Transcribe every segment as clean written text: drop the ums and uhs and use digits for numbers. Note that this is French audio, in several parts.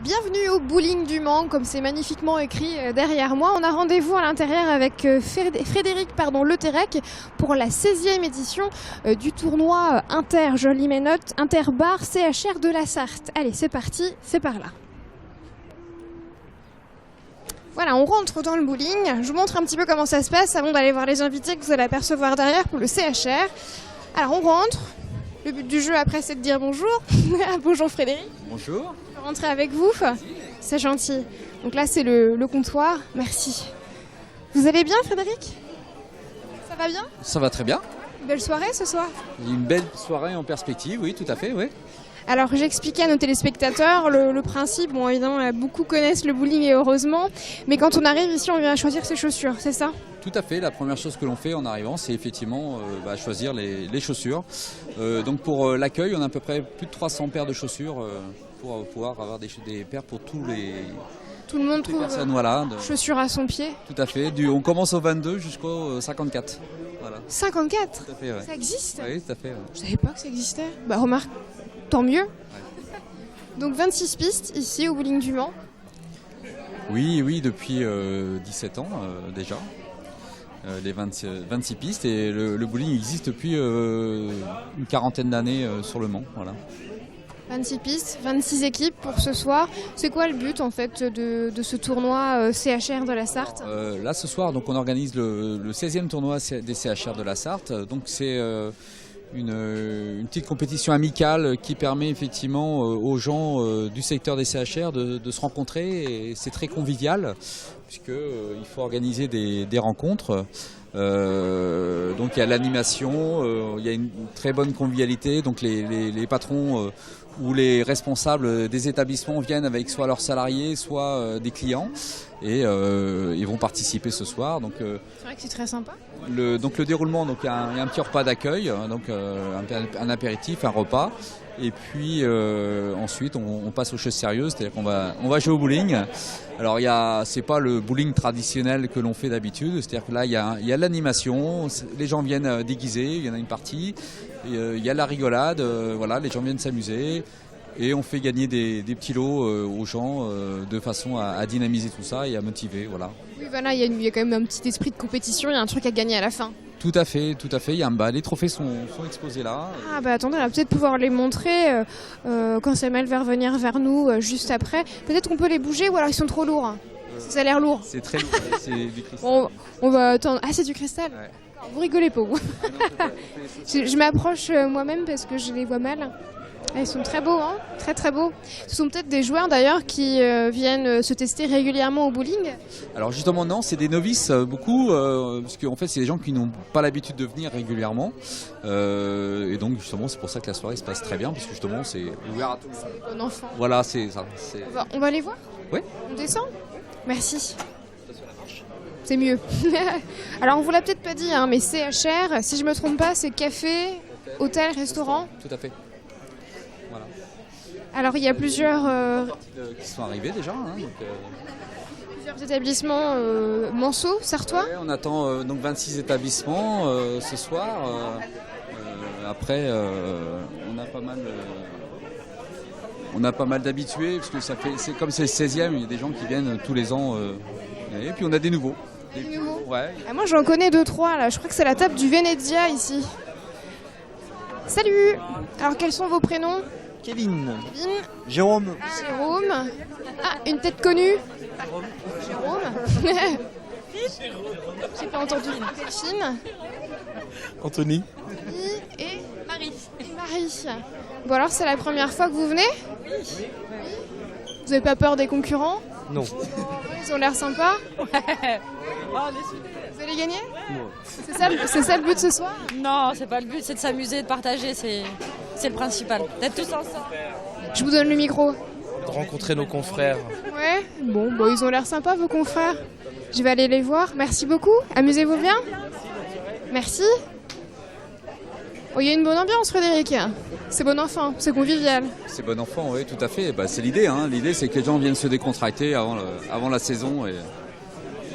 Bienvenue au bowling du Mans, comme c'est magnifiquement écrit derrière moi. On a rendez-vous à l'intérieur avec Frédéric Leterrec pour la 16e édition du tournoi Inter, jolie mes notes, Interbar CHR de la Sarthe. Allez, c'est parti, c'est par là. Voilà, on rentre dans le bowling. Je vous montre un petit peu comment ça se passe avant d'aller voir les invités que vous allez apercevoir derrière pour le CHR. Alors, on rentre. Le but du jeu après, c'est de dire bonjour. Bonjour Frédéric. Bonjour. Je peux rentrer avec vous. C'est gentil. Donc là, c'est le comptoir. Merci. Vous allez bien, Frédéric? Ça va bien? Ça va très bien. Une belle soirée ce soir? Une belle soirée en perspective, oui, tout à fait, oui. Alors, j'expliquais à nos téléspectateurs le principe. Bon, évidemment, beaucoup connaissent le bowling et heureusement. Mais quand on arrive ici, on vient choisir ses chaussures, c'est ça? Tout à fait. La première chose que l'on fait en arrivant, c'est effectivement choisir les chaussures. Donc pour l'accueil, on a à peu près plus de 300 paires de chaussures pour pouvoir avoir des paires pour tous les... Tout le monde trouve chaussures à son pied. Tout à fait. On commence au 22 jusqu'au 54. Voilà. 54? Tout à fait, ouais. Ça existe? Oui, tout à fait. Ouais. Je savais pas que ça existait. Bah remarque, tant mieux. Ouais. Donc 26 pistes ici au bowling du Mans. Oui, depuis 17 ans déjà. Les 26 pistes et le bowling existe depuis une quarantaine d'années sur le Mans. Voilà. 26 pistes, 26 équipes pour ce soir. C'est quoi le but en fait de ce tournoi CHR de la Sarthe? Là ce soir donc, on organise le 16e tournoi des CHR de la Sarthe. Donc c'est une petite compétition amicale qui permet effectivement aux gens du secteur des CHR de se rencontrer et c'est très convivial puisqu'il faut organiser des rencontres. Donc il y a l'animation, il y a une très bonne convivialité, donc les patrons ou les responsables des établissements viennent avec soit leurs salariés, soit des clients et ils vont participer ce soir. Donc, c'est vrai que c'est très sympa. Le déroulement, donc il y a un petit repas d'accueil, donc un apéritif, un repas. Et puis ensuite on passe aux choses sérieuses, c'est-à-dire qu'on va jouer au bowling. Alors c'est pas le bowling traditionnel que l'on fait d'habitude, c'est-à-dire que là il y a l'animation, les gens viennent déguisés, il y en a une partie, il y a la rigolade, voilà, les gens viennent s'amuser. Et on fait gagner des petits lots aux gens de façon à dynamiser tout ça et à motiver, voilà. Oui, voilà, il y a quand même un petit esprit de compétition, il y a un truc à gagner à la fin. Tout à fait. Les trophées sont exposés là. Ah bah attendez, on va peut-être pouvoir les montrer quand Samuel va revenir vers nous juste après. Peut-être qu'on peut les bouger ou alors ils sont trop lourds. Ça a l'air lourd. C'est très lourd, c'est du cristal. On va attendre. Ah, c'est du cristal? Ouais. Vous rigolez pas, vous. Je m'approche moi-même parce que je les vois mal. Ils sont très beaux, hein, très très beaux. Ce sont peut-être des joueurs d'ailleurs qui viennent se tester régulièrement au bowling. Alors justement non, c'est des novices beaucoup, parce qu'en fait c'est des gens qui n'ont pas l'habitude de venir régulièrement. Et donc justement c'est pour ça que la soirée se passe très bien, parce que justement c'est ouvert à tout le monde. C'est des bons enfants. Voilà, c'est ça. On va les voir? Oui. On descend? Merci. C'est mieux. Alors on vous l'a peut-être pas dit, hein, mais CHR, si je me trompe pas, c'est café, hôtel, restaurant. Tout à fait. Voilà. Alors il y a plusieurs qui sont arrivés déjà. Hein, donc, plusieurs établissements manceaux, sartois. Ouais, on attend donc 26 établissements ce soir. Après, on a pas mal d'habitués parce que c'est comme c'est le 16e, il y a des gens qui viennent tous les ans. Et puis on a des nouveaux. Des nouveaux. Ouais. Ah, moi j'en connais 2-3 là. Je crois que c'est la table du Venezia ici. Salut. Alors quels sont vos prénoms? Kevin. Jérôme. Jérôme. Ah, une tête connue. Jérôme. J'ai pas entendu. Delphine. Anthony. Et Marie. Bon alors c'est la première fois que vous venez? Oui. Vous avez pas peur des concurrents? Non. Ils ont l'air sympas. Ouais. Vous allez gagner? C'est ça le but ce soir? Non, c'est pas le but, c'est de s'amuser, de partager, c'est le principal. D'être tous ensemble. Je vous donne le micro. De rencontrer nos confrères. Ouais, bon, ils ont l'air sympas vos confrères. Je vais aller les voir. Merci beaucoup. Amusez-vous bien. Merci. Oh, il y a une bonne ambiance, Frédéric. C'est bon enfant, c'est convivial. C'est bon enfant, oui, tout à fait. Bah, c'est l'idée. Hein. L'idée, c'est que les gens viennent se décontracter avant la saison. Et...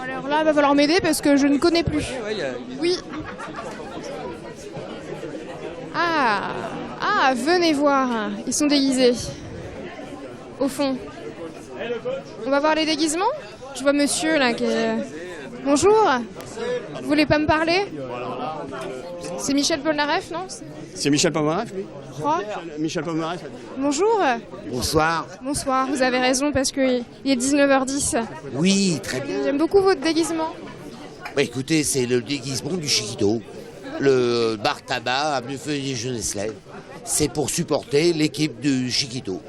Alors là, il va falloir m'aider parce que je ne connais plus. Oui. Ah, venez voir. Ils sont déguisés. Au fond. On va voir les déguisements. Je vois monsieur là qui est... Bonjour. Vous voulez pas me parler? C'est Michel Polnareff, non? C'est Michel Polnareff, oui. Je crois. Michel Polnareff. Bonjour. Bonsoir. Bonsoir, vous avez raison parce qu'il est 19h10. Oui, très bien. J'aime beaucoup votre déguisement. Bah, écoutez, c'est le déguisement du Chiquito. Le bar tabac avenue Feuilly-Genesley. C'est pour supporter l'équipe du Chiquito.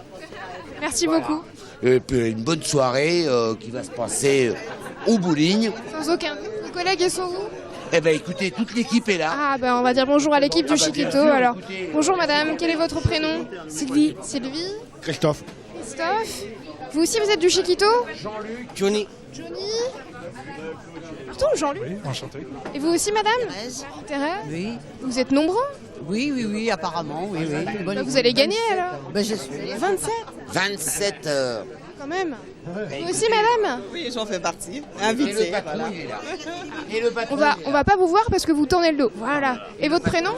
Merci beaucoup. Et puis une bonne soirée qui va se passer au bowling. Sans aucun doute. Vos collègues sont où? Eh ben écoutez, toute l'équipe est là. Ah ben on va dire bonjour à l'équipe du Chiquito. bien sûr, Alors, écoutez. bonjour madame, quel est votre prénom? Sylvie. Sylvie? Christophe. Christophe? Vous aussi vous êtes du Chiquito? Johnny. Johnny? Pardon, Jean-Luc? Oui, enchanté. Et vous aussi madame? Thérèse? Oui, Vous êtes nombreux? oui, apparemment, oui. Bah, vous allez gagner alors? Ben, je suis 27 27 quand même. Vous aussi madame? Oui, j'en fais partie. Et le Invité, patron, voilà. il est là. Et le patron, On va pas vous voir parce que vous tournez le dos. Voilà. Et votre prénom?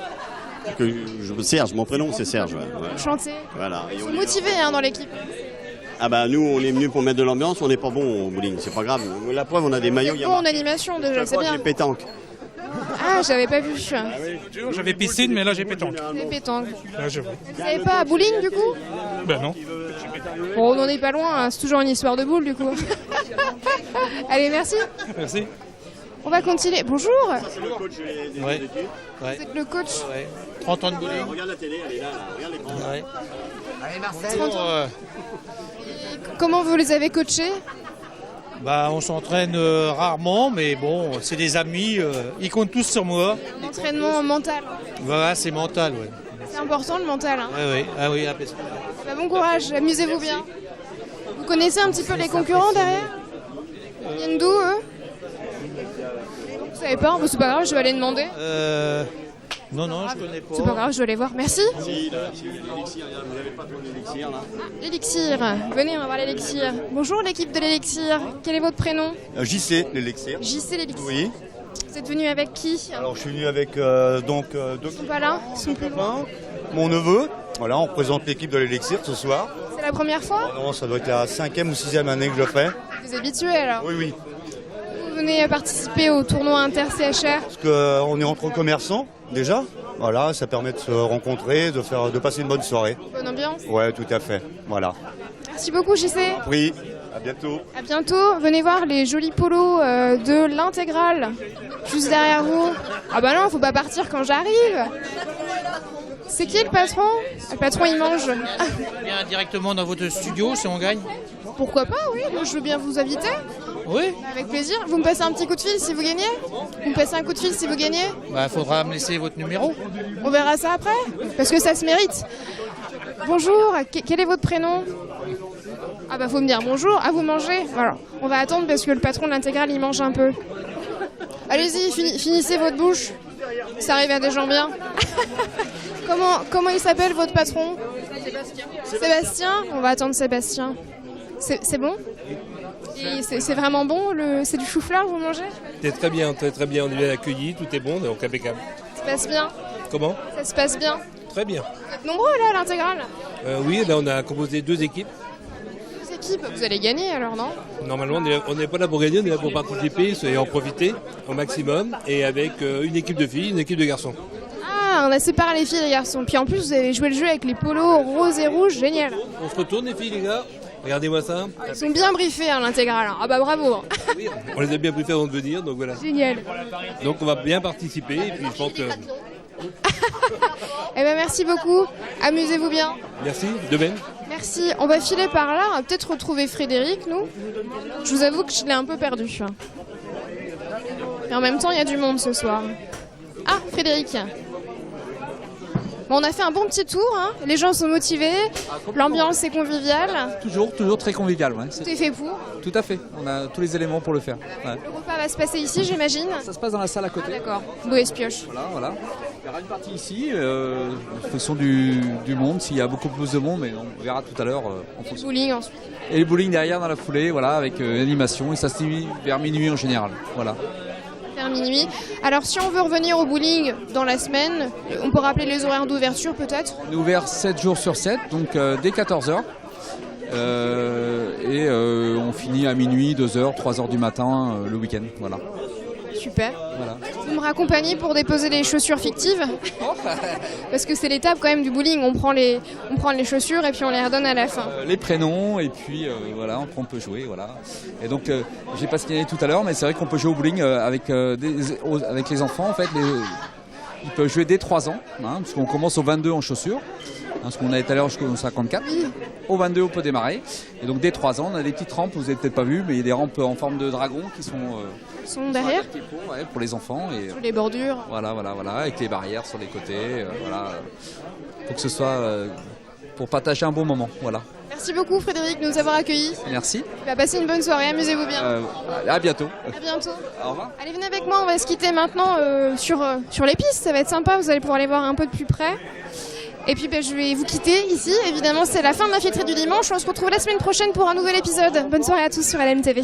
Serge, mon prénom c'est Serge. Ouais. Enchanté. Voilà. Et Ils on sont est- motivés hein, dans l'équipe. Ah bah nous on est venus pour mettre de l'ambiance, on n'est pas bon au bowling, c'est pas grave. La preuve on a des maillots, il y a Bon en animation déjà, c'est bien. j'ai pétanque. Ah, j'avais pas vu. J'avais piscine, mais là j'ai pétanque. C'est pétanque. Là, je vois. Vous savez pas à bowling du coup? Ben non. Bon, on n'en est pas loin, hein. C'est toujours une histoire de boule du coup. Allez, merci. Merci. On va continuer. Bonjour. Ouais. Vous êtes le coach. 30 ans de bowling. Regarde la télé, elle est là, regarde l'écran. Ouais. Allez Marcel. 30 ans. Comment vous les avez coachés? Bah, on s'entraîne rarement, mais bon, c'est des amis, ils comptent tous sur moi. Entraînement mental. Voilà, c'est mental, ouais. C'est important le mental. Hein. Ouais, ouais. Ah oui, Bah, bon courage, amusez-vous bien. Vous connaissez un petit peu les concurrents derrière? Ils viennent d'où eux? Vous savez pas? Bah, c'est pas grave, je vais aller demander. non, je connais pas. C'est pas grave, je vais aller voir. Merci. Si, l'élixir, vous n'avez pas besoin d'élixir là. L'élixir. Venez, on va voir l'élixir. Bonjour l'équipe de l'élixir. Quel est votre prénom? JC, l'élixir. JC l'élixir. Oui. Vous êtes venu avec qui? Alors je suis venu avec Ils sont pas là? Ils sont plus loin. mon neveu. Voilà, on présente l'équipe de l'élixir ce soir. C'est la première fois? Non, ça doit être la 5e ou 6e année que je le fais. Vous êtes habitués alors? Oui. Vous venez participer au tournoi inter-CHR? Parce qu'on est entre commerçants déjà. Voilà, ça permet de se rencontrer, de passer une bonne soirée. Bonne ambiance. Ouais, tout à fait. Voilà. Merci beaucoup JC. Oui, à bientôt. À bientôt. Venez voir les jolis polos de l'intégrale. Juste derrière vous. Ah bah non, faut pas partir quand j'arrive. C'est qui le patron? Le patron il mange. Bien directement dans votre studio si on gagne. Pourquoi pas, oui. Moi, je veux bien vous inviter. Oui. Avec plaisir. Vous me passez un petit coup de fil si vous gagnez? Vous me passez un coup de fil si vous gagnez? Bah, faudra me laisser votre numéro. On verra ça après. Parce que ça se mérite. Bonjour. Quel est votre prénom? Ah bah faut me dire bonjour. Ah vous mangez? Voilà. On va attendre parce que le patron de l'intégrale il mange un peu. Allez-y, finissez votre bouche. Ça arrive à des gens bien. Comment il s'appelle votre patron? Sébastien. On va attendre Sébastien. C'est bon? Et c'est vraiment bon, c'est du chou-fleur que vous mangez? C'est très bien, on est bien accueillis, tout est bon, donc impeccable. Ça se passe bien? Comment? Ça se passe bien? Très bien. Vous êtes nombreux là à l'intégrale? Oui, là on a composé 2 équipes. 2 équipes, vous allez gagner alors, non? Normalement on n'est pas là pour gagner, on est là pour participer et en profiter au maximum. Et avec une équipe de filles, une équipe de garçons. Ah, on a séparé les filles et les garçons. Puis en plus vous avez joué le jeu avec les polos roses et rouges, génial. On se retourne les filles les gars, regardez-moi ça. Ils sont bien briefés à l'intégrale. Ah bah bravo. Oui, on les a bien préférés avant de venir, donc voilà. Génial. Donc on va bien participer et puis je pense que... Eh ben merci beaucoup. Amusez-vous bien. Merci, de même. Merci. On va filer par là. On va peut-être retrouver Frédéric, nous. Je vous avoue que je l'ai un peu perdu. Et en même temps, il y a du monde ce soir. Ah, Frédéric. Bon, on a fait un bon petit tour. Hein. Les gens sont motivés. L'ambiance est conviviale. Toujours très convivial. Ouais. Tout est fait pour. Tout à fait. On a tous les éléments pour le faire. Ouais. Le repas va se passer ici, j'imagine. Ça se passe dans la salle à côté. Ah, d'accord. Boespioche. Voilà. Il y aura une partie ici, en fonction du monde, s'il y a beaucoup plus de monde, mais on verra tout à l'heure en Et le fonction. bowling ensuite. Et le bowling derrière dans la foulée, voilà, avec l'animation, et ça se finit vers minuit en général. Voilà. Vers minuit. Alors si on veut revenir au bowling dans la semaine, on peut rappeler les horaires d'ouverture peut-être? On est ouvert 7 jours sur 7, donc dès 14h. On finit à minuit, 2h, 3h du matin le week-end. Voilà. Super. Voilà. Vous me raccompagnez pour déposer les chaussures fictives parce que c'est l'étape quand même du bowling. On prend les chaussures et puis on les redonne à la fin. Les prénoms et puis voilà, on peut jouer. Voilà. Et donc j'ai pas signalé tout à l'heure, mais c'est vrai qu'on peut jouer au bowling avec les enfants en fait. Ils peuvent jouer dès 3 ans, hein, parce qu'on commence au 22 en chaussures, hein, parce qu'on allait tout à l'heure jusqu'au 54. Au 22, on peut démarrer. Et donc dès 3 ans, on a des petites rampes, vous n'avez peut-être pas vu, mais il y a des rampes en forme de dragon qui sont derrière pour les enfants. Et, sur les bordures. Voilà, avec les barrières sur les côtés. Voilà, pour que ce soit pour partager un bon moment. Voilà. Merci beaucoup Frédéric de nous avoir accueillis. Merci. Passez une bonne soirée, amusez-vous bien. À bientôt. À bientôt. Au revoir. Allez, venez avec moi, on va se quitter maintenant sur les pistes, ça va être sympa, vous allez pouvoir les voir un peu de plus près. Et puis je vais vous quitter ici, évidemment c'est la fin de l'infiltré du dimanche, on se retrouve la semaine prochaine pour un nouvel épisode. Bonne soirée à tous sur LMTV.